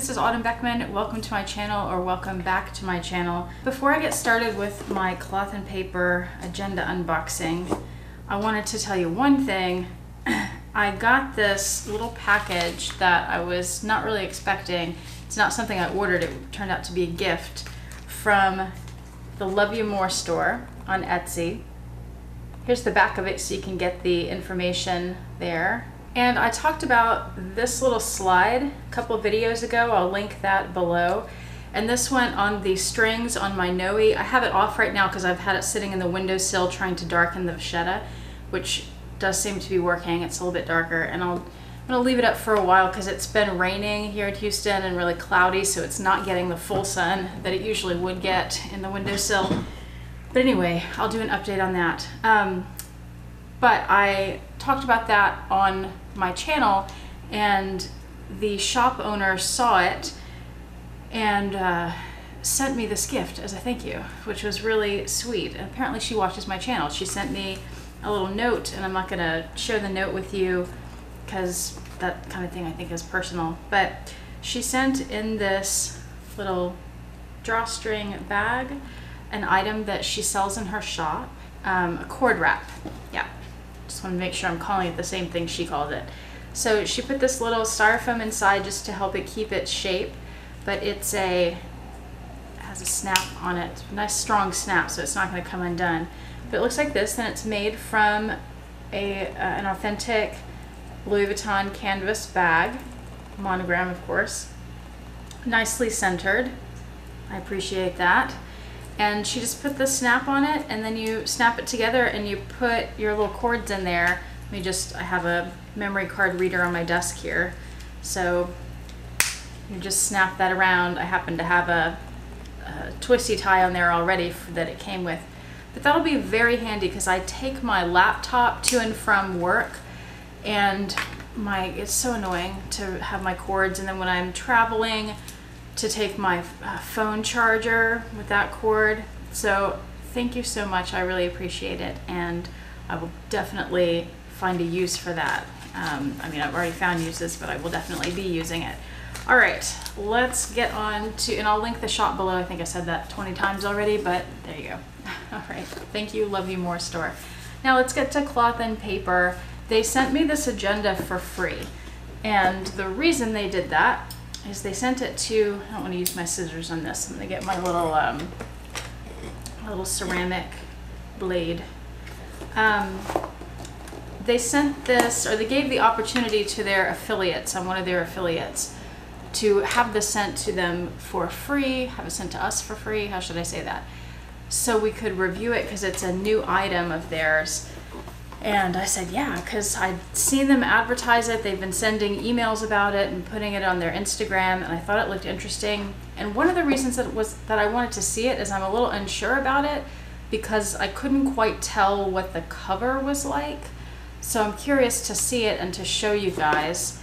this is Autumn Beckman. Welcome to my channel, or welcome back to my channel. Before I get started with my cloth and paper agenda unboxing, I wanted to tell you one thing. I got this little package that I was not really expecting. It's not something I ordered, it turned out to be a gift from the LoveYouMoreStore on Etsy. Here's the back of it so you can get the information there. And I talked about this little slide a couple of videos ago. I'll link that below. And this went on the strings on my Noe. I have it off right now because I've had it sitting in the windowsill trying to darken the vachetta, which does seem to be working. It's a little bit darker, and I'm gonna leave it up for a while because it's been raining here in Houston and really cloudy, so it's not getting the full sun that it usually would get in the windowsill. But anyway, I'll do an update on that. But I talked about that on my channel, and the shop owner saw it and sent me this gift as a thank you, which was really sweet. And apparently she watches my channel. She sent me a little note, and I'm not gonna share the note with you because that kind of thing I think is personal, but she sent in this little drawstring bag an item that she sells in her shop, a cord wrap. Yeah, just want to make sure I'm calling it the same thing she called it. So she put this little styrofoam inside just to help it keep its shape, but it has a snap on it, a nice strong snap, so it's not going to come undone. But it looks like this, and it's made from an authentic Louis Vuitton canvas bag, monogram of course, nicely centered. I appreciate that. And she just put the snap on it, and then you snap it together and you put your little cords in there. I have a memory card reader on my desk here, so you just snap that around. I happen to have a twisty tie on there already that it came with. But that'll be very handy because I take my laptop to and from work, and it's so annoying to have my cords, and then when I'm traveling to take my phone charger with that cord. So thank you so much, I really appreciate it, and I will definitely find a use for that. I mean, I've already found uses, but I will definitely be using it. All right, let's get on to, and I'll link the shop below. I think I said that 20 times already, but there you go. All right, thank you, LoveYouMoreStore. Now let's get to cloth and paper. They sent me this agenda for free, and the reason they did that is they sent it to, I don't want to use my scissors on this. I'm going to get my little ceramic blade. They sent this, or they gave the opportunity to their affiliates, on one of their affiliates, to have this sent to them for free, have it sent to us for free, how should I say that? So we could review it because it's a new item of theirs. And I said, yeah, because I'd seen them advertise it. They've been sending emails about it and putting it on their Instagram, and I thought it looked interesting. And one of the reasons that I wanted to see it is I'm a little unsure about it because I couldn't quite tell what the cover was like. So I'm curious to see it and to show you guys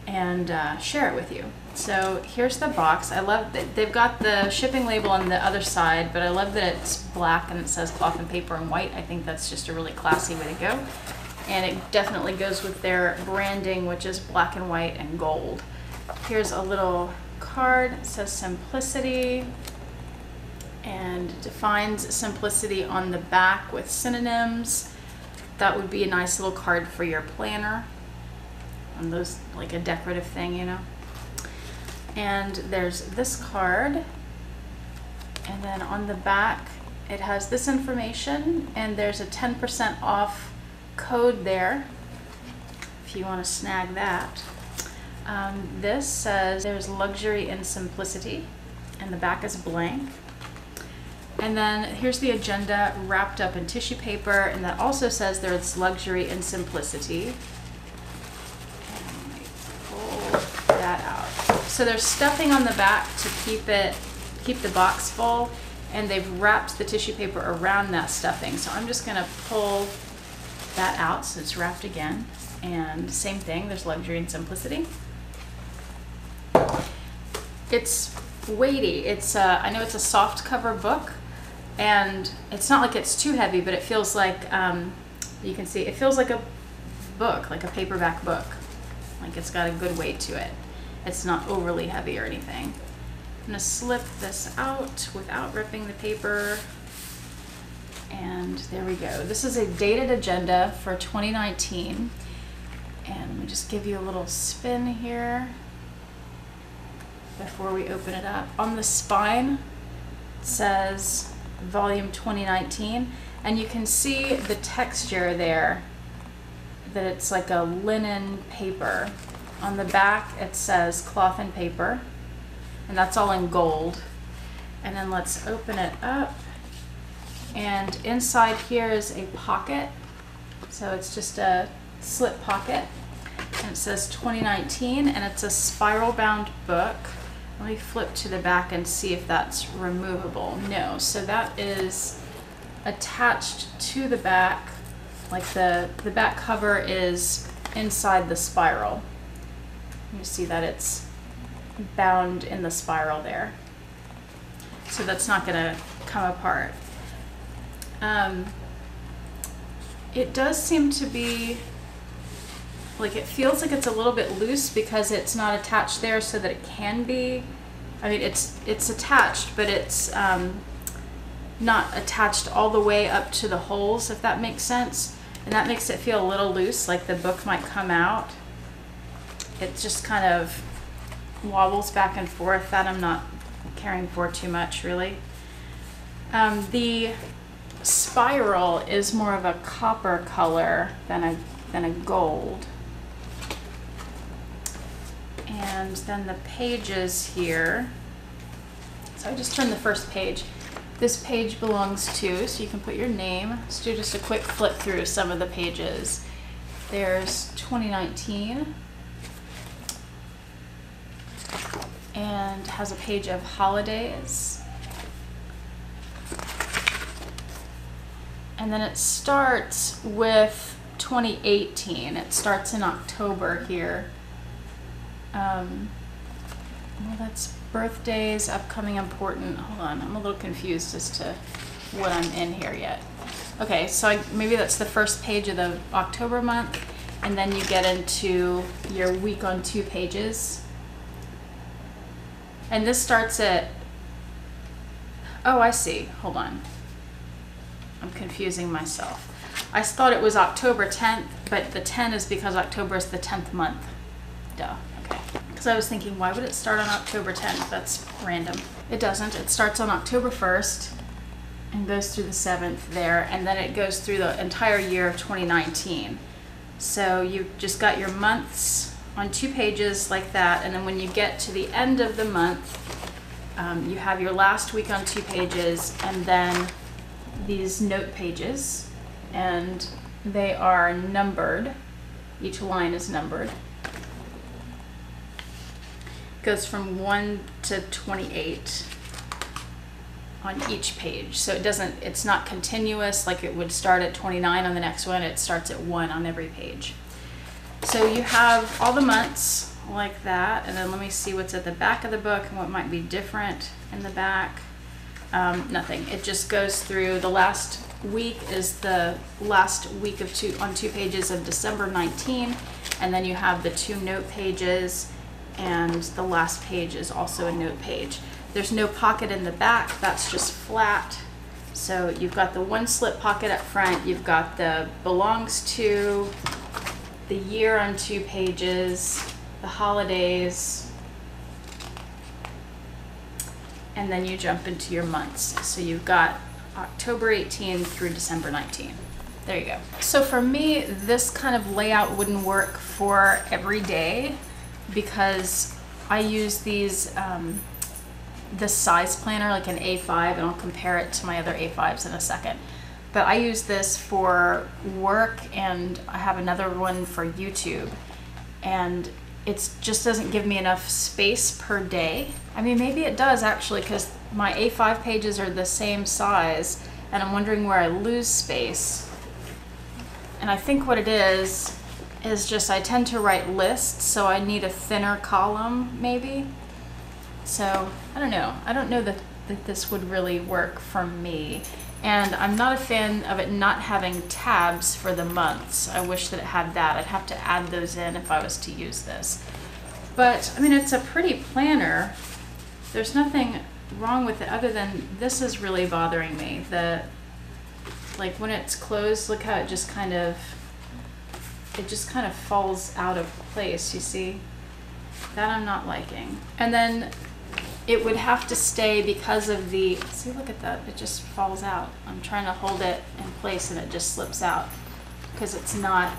and share it with you. So here's the box. I love that they've got the shipping label on the other side, but I love that it's black and it says cloth and paper in white. I think that's just a really classy way to go. And it definitely goes with their branding, which is black and white and gold. Here's a little card. It says simplicity, and defines simplicity on the back with synonyms. That would be a nice little card for your planner. And those, like a decorative thing, you know. And there's this card, and then on the back it has this information, and there's a 10% off code there if you want to snag that. This says there's luxury and simplicity, and the back is blank. And then here's the agenda wrapped up in tissue paper, and that also says there's luxury and simplicity. So there's stuffing on the back to keep the box full, and they've wrapped the tissue paper around that stuffing. So I'm just gonna pull that out so it's wrapped again. And same thing, there's luxury and simplicity. It's weighty. It's I know it's a soft cover book, and it's not like it's too heavy, but it feels like you can see it feels like a book, like a paperback book. Like it's got a good weight to it. it's not overly heavy or anything. I'm gonna slip this out without ripping the paper. And there we go. This is a dated agenda for 2019. And let me just give you a little spin here before we open it up. On the spine, it says volume 2019, and you can see the texture there, that it's like a linen paper. On the back, it says cloth and paper, and that's all in gold. And then let's open it up. And inside here is a pocket. So it's just a slip pocket, and it says 2019, and it's a spiral bound book. Let me flip to the back and see if that's removable. No, so that is attached to the back, like the back cover is inside the spiral. You see that it's bound in the spiral there. So that's not gonna come apart. It does seem to be, like, it feels like it's a little bit loose because it's not attached there so that it can be, I mean, it's attached, but it's not attached all the way up to the holes, if that makes sense. And that makes it feel a little loose, like the book might come out. It just kind of wobbles back and forth. That I'm not caring for too much, really. The spiral is more of a copper color than a gold. And then the pages here, so I just turned the first page. This page belongs to, so you can put your name. Let's do just a quick flip through some of the pages. There's 2019, and has a page of holidays. And then it starts with 2018. It starts in October here. Well, that's birthdays, upcoming important. Hold on, I'm a little confused as to what I'm in here yet. Okay, so maybe that's the first page of the October month, and then you get into your week on 2 pages. And this starts at, oh, I see, hold on. I'm confusing myself. I thought it was October 10th, but the 10 is because October is the 10th month. Duh, okay. Because I was thinking, why would it start on October 10th? That's random. It doesn't. It starts on October 1st and goes through the 7th there, and then it goes through the entire year of 2019. So you've just got your months on 2 pages like that, and then when you get to the end of the month, you have your last week on 2 pages, and then these note pages, and they are numbered. Each line is numbered. Goes from 1 to 28 on each page. So it's not continuous like it would start at 29 on the next one. It starts at 1 on every page. So you have all the months like that, and then let me see what's at the back of the book and what might be different in the back. Nothing. It just goes through. The last week is the last week of on 2 pages of December 19, and then you have the 2 note pages, and the last page is also a note page. There's no pocket in the back, that's just flat. So you've got the 1 slip pocket up front, you've got the belongs to, the year on 2 pages, the holidays, and then you jump into your months. So you've got October 18 through December 19. There you go. So for me, this kind of layout wouldn't work for every day because I use these, this size planner, like an A5, and I'll compare it to my other A5s in a second. But I use this for work, and I have another one for YouTube. And it just doesn't give me enough space per day. I mean, maybe it does actually, because my A5 pages are the same size, and I'm wondering where I lose space. And I think what it is just I tend to write lists, so I need a thinner column maybe. So I don't know. I don't know that this would really work for me. And I'm not a fan of it not having tabs for the months. I wish that it had that. I'd have to add those in if I was to use this. But I mean, it's a pretty planner. There's nothing wrong with it other than this is really bothering me. Like when it's closed, look how it just kind of falls out of place, you see? That I'm not liking. And then it would have to stay because of the, see, look at that, it just falls out. I'm trying to hold it in place and it just slips out because it's not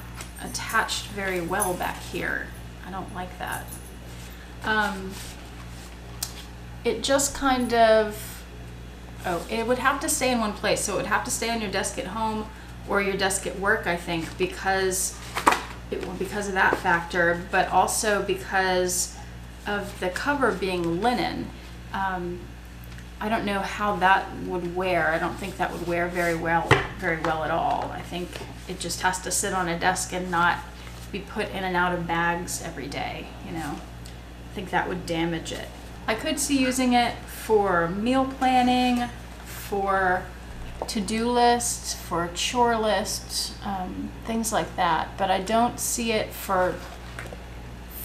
attached very well back here. I don't like that. It just kind of, it would have to stay in one place. So it would have to stay on your desk at home or your desk at work, I think, because of that factor, but also because of the cover being linen. I don't know how that would wear. I don't think that would wear very well at all. I think it just has to sit on a desk and not be put in and out of bags every day, you know. I think that would damage it. I could see using it for meal planning, for to-do lists, for chore lists, things like that, but I don't see it for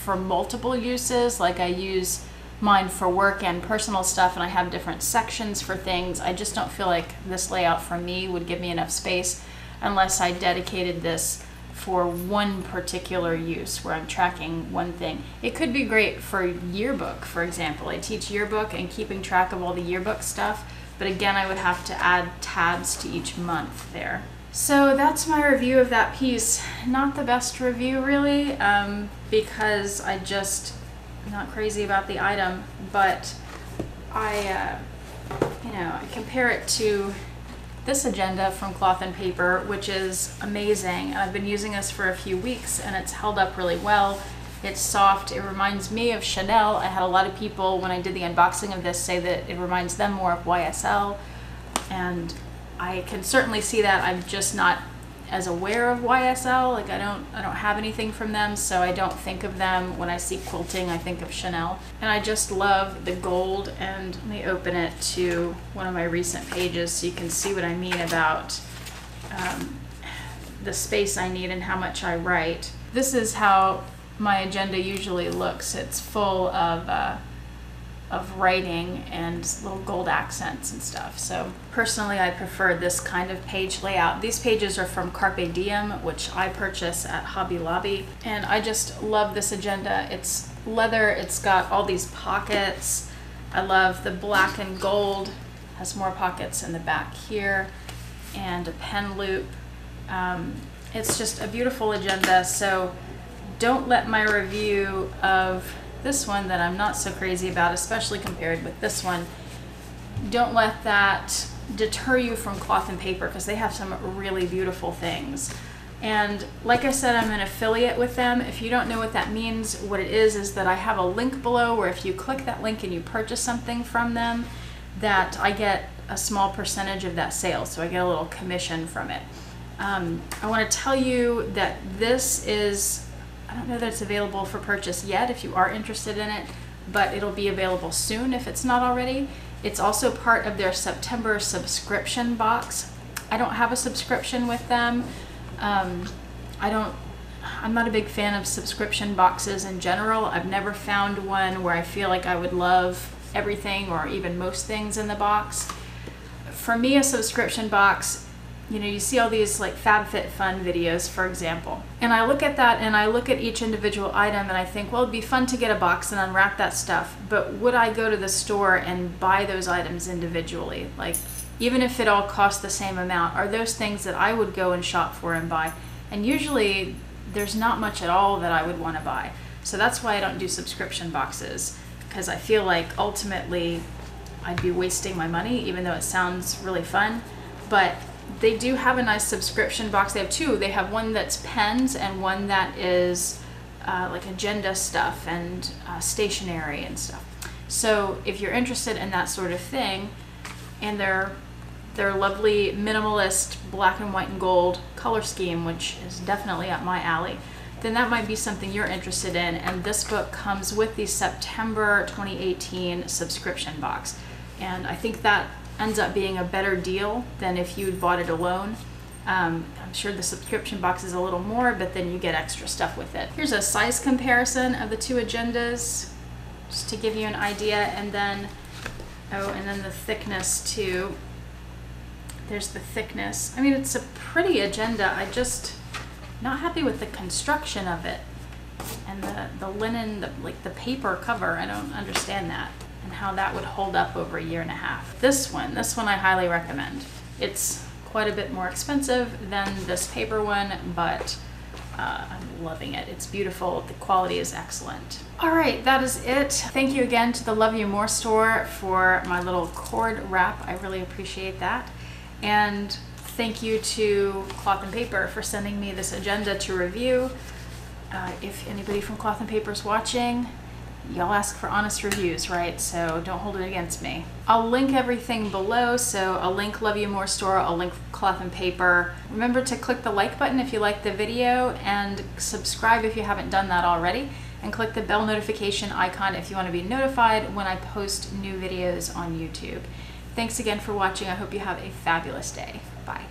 multiple uses. Like I use mine for work and personal stuff, and I have different sections for things. I just don't feel like this layout for me would give me enough space unless I dedicated this for one particular use where I'm tracking one thing. It could be great for yearbook, for example. I teach yearbook and keeping track of all the yearbook stuff, but again, I would have to add tabs to each month there. So that's my review of that piece. Not the best review really, because I'm not crazy about the item, but I compare it to this agenda from Cloth and Paper, which is amazing. I've been using this for a few weeks and it's held up really well. It's soft. It reminds me of Chanel. I had a lot of people, when I did the unboxing of this, say that it reminds them more of YSL, and I can certainly see that. I'm just not as aware of YSL. Like I don't have anything from them, so I don't think of them. When I see quilting, I think of Chanel. And I just love the gold, and let me open it to one of my recent pages so you can see what I mean about the space I need and how much I write. This is how my agenda usually looks. It's full of writing and little gold accents and stuff. So personally, I prefer this kind of page layout. These pages are from Carpe Diem, which I purchase at Hobby Lobby, and I just love this agenda. It's leather, it's got all these pockets. I love the black and gold, has more pockets in the back here, and a pen loop. It's just a beautiful agenda, so don't let my review of this one that I'm not so crazy about, especially compared with this one, don't let that deter you from Cloth and Paper, because they have some really beautiful things. And like I said, I'm an affiliate with them. If you don't know what that means, what it is that I have a link below where if you click that link and you purchase something from them, that I get a small percentage of that sale, so I get a little commission from it. I want to tell you that this is, I don't know that it's available for purchase yet if you are interested in it, but it'll be available soon if it's not already. It's also part of their September subscription box. I don't have a subscription with them. I'm not a big fan of subscription boxes in general. I've never found one where I feel like I would love everything or even most things in the box. For me, a subscription box, you know, you see all these like FabFitFun videos, for example, and I look at that and I look at each individual item and I think, well, it'd be fun to get a box and unwrap that stuff, but would I go to the store and buy those items individually? Like, even if it all costs the same amount, are those things that I would go and shop for and buy? And usually there's not much at all that I would want to buy. So that's why I don't do subscription boxes, because I feel like ultimately I'd be wasting my money, even though it sounds really fun. But they do have a nice subscription box. They have two. They have one that's pens and one that is like agenda stuff and stationery and stuff. So if you're interested in that sort of thing, and their lovely minimalist black and white and gold color scheme, which is definitely up my alley, then that might be something you're interested in. And this book comes with the September 2018 subscription box. And I think that ends up being a better deal than if you'd bought it alone. I'm sure the subscription box is a little more, but then you get extra stuff with it. Here's a size comparison of the two agendas, just to give you an idea, and then, oh, and then the thickness too. There's the thickness. I mean, it's a pretty agenda. I just not happy with the construction of it. And the linen, like the paper cover, I don't understand that, and how that would hold up over a year and a half. This one I highly recommend. It's quite a bit more expensive than this paper one, but I'm loving it. It's beautiful. The quality is excellent. All right, that is it. Thank you again to the Love You More store for my little cord wrap. I really appreciate that. And thank you to Cloth and Paper for sending me this agenda to review. If anybody from Cloth and Paper is watching, y'all ask for honest reviews, right? So don't hold it against me. I'll link everything below. So I'll link Love You More store, I'll link Cloth and Paper. Remember to click the like button if you like the video, and subscribe if you haven't done that already, and click the bell notification icon if you want to be notified when I post new videos on YouTube. Thanks again for watching. I hope you have a fabulous day. Bye.